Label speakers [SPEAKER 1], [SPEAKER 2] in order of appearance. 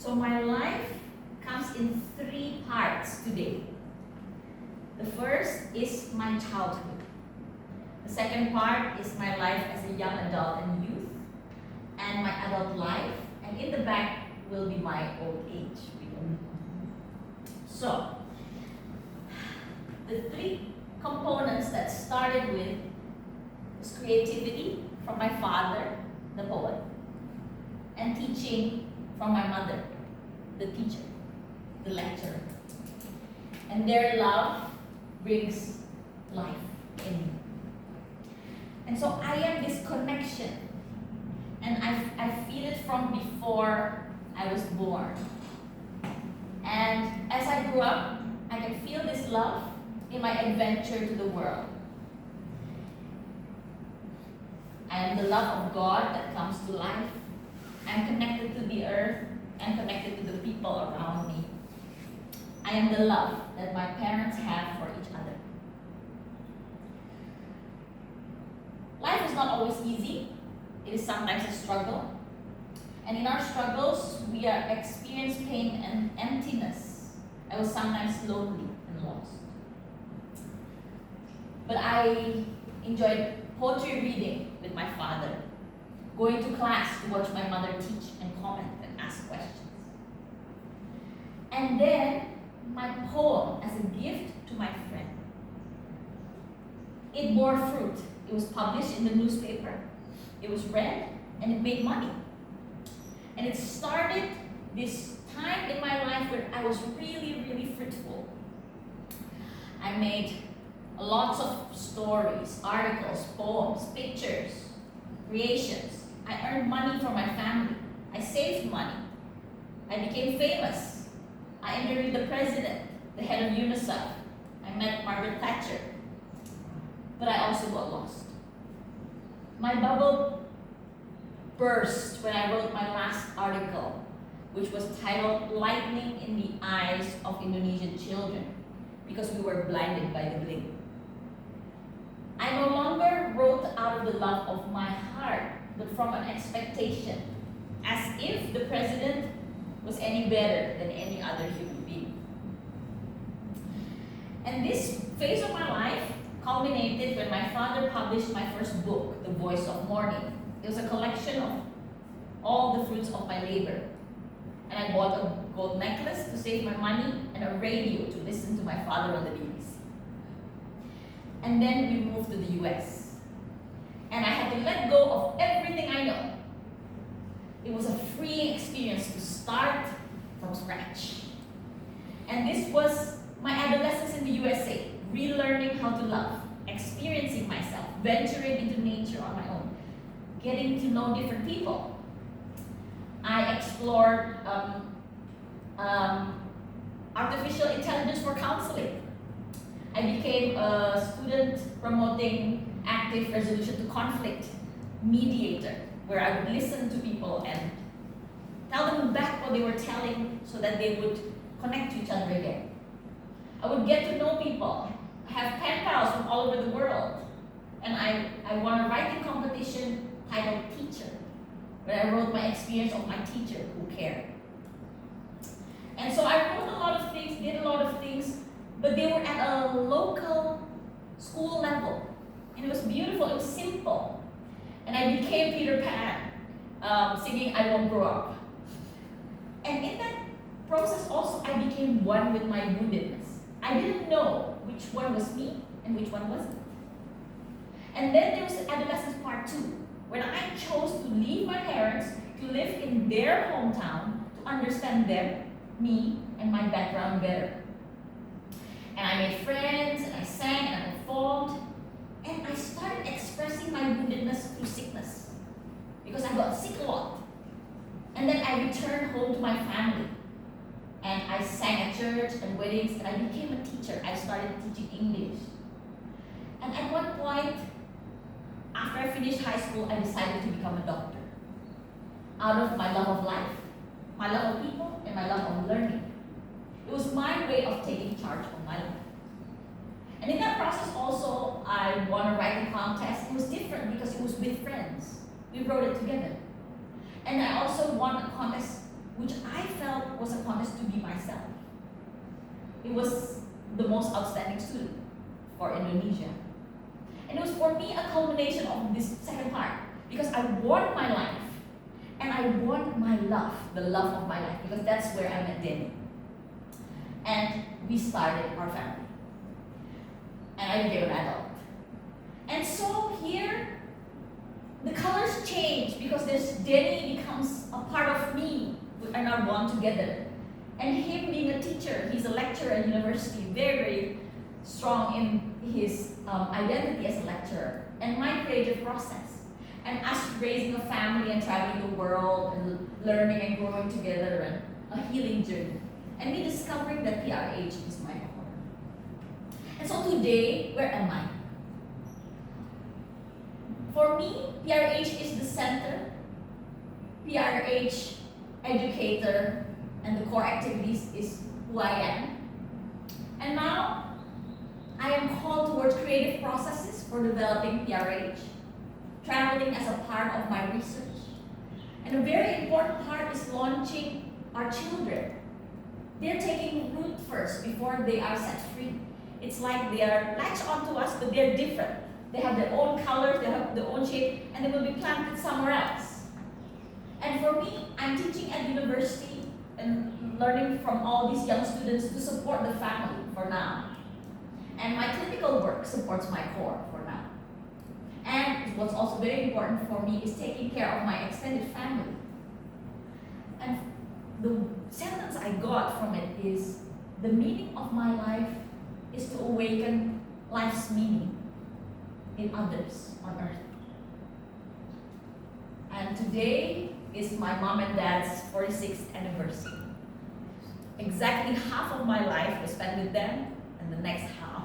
[SPEAKER 1] So my life comes in three parts today. The first is my childhood. The second part is my life as a young adult and youth, and my adult life, and in the back will be my old age. So, the three components that started with was creativity from my father, the poet, and teaching from my mother, the teacher, the lecturer. And their love brings life in me. And so I am this connection, and I feel it from before I was born. And as I grew up, I can feel this love in my adventure to the world. I am the love of God that comes to life. I'm connected to the earth and connected to the people around me. I am the love that my parents have for each other. Life is not always easy. It is sometimes a struggle. And in our struggles, we experience pain and emptiness. I was sometimes lonely and lost. But I enjoyed poetry reading with my father, going to class to watch my mother teach and comment and ask questions. And then my poem as a gift to my friend. It bore fruit. It was published in the newspaper. It was read and it made money. And it started this time in my life where I was really, really fruitful. I made lots of stories, articles, poems, pictures, creations. I earned money for my family. I saved money. I became famous. I interviewed the president, the head of UNICEF. I met Margaret Thatcher. But I also got lost. My bubble burst when I wrote my last article, which was titled "Lightning in the Eyes of Indonesian Children," because we were blinded by the blink. I no longer wrote out of the love of my heart, but from an expectation, as if the president was any better than any other human being. And this phase of my life culminated when my father published my first book, The Voice of Morning. It was a collection of all the fruits of my labor. And I bought a gold necklace to save my money and a radio to listen to my father on the BBC. And then we moved to the US. And I had to let go of everything I know. It was a freeing experience to start from scratch. And this was my adolescence in the USA, relearning how to love, experiencing myself, venturing into nature on my own, getting to know different people. I explored artificial intelligence for counseling. I became a student promoting active resolution to conflict mediator, where I would listen to people and tell them back what they were telling so that they would connect to each other again. I would get to know people. I have pen pals from all over the world. And I won a writing competition titled Teacher, where I wrote my experience of my teacher who cared. And so I wrote a lot of things, did a lot of things, but they were at a local school level. And it was beautiful, it was simple. And I became Peter Pan, singing I Won't Grow Up. And in that process also, I became one with my woundedness. I didn't know which one was me and which one wasn't. And then there was the adolescence part 2, when I chose to leave my parents to live in their hometown to understand them, me, and my background better. And I made friends, and I sang, and I performed, and I started expressing my woundedness through sickness, because I got sick a lot. And then I returned home to my family, and I sang at church and weddings, and I became a teacher. I started teaching English. And at one point, after I finished high school, I decided to become a doctor. Out of my love of life, my love of people, and my love of learning. It was my way of taking charge of my life. And in that process also, I won a writing contest. It was different because it was with friends. We wrote it together. And I also won a contest which I felt was a contest to be myself. It was the most outstanding student for Indonesia. And it was for me a culmination of this second part, because I won my life and I won my love, the love of my life, because that's where I met Danny. And we started our family. And I became an adult. And so here, the colors change because this Danny becomes a part of me. We are now one together. And him being a teacher, he's a lecturer at university, very, very strong in his identity as a lecturer, and my creative process. And us raising a family and traveling the world and learning and growing together, and a healing journey. And me discovering that PRH is my core. And so today, where am I? For me, PRH is the center. PRH, educator, and the core activities is who I am. And now, I am called towards creative processes for developing PRH, traveling as a part of my research. And a very important part is launching our children. They're taking root first before they are set free. It's like they are latched onto us, but they're different. They have their own colors, they have their own shape, and they will be planted somewhere else. And for me, I'm teaching at university and learning from all these young students to support the family for now. And my clinical work supports my core for now. And what's also very important for me is taking care of my extended family. And the sentence I got from it is, the meaning of my life is to awaken life's meaning in others on earth. And today is my mom and dad's 46th anniversary. Exactly half of my life was spent with them, and the next half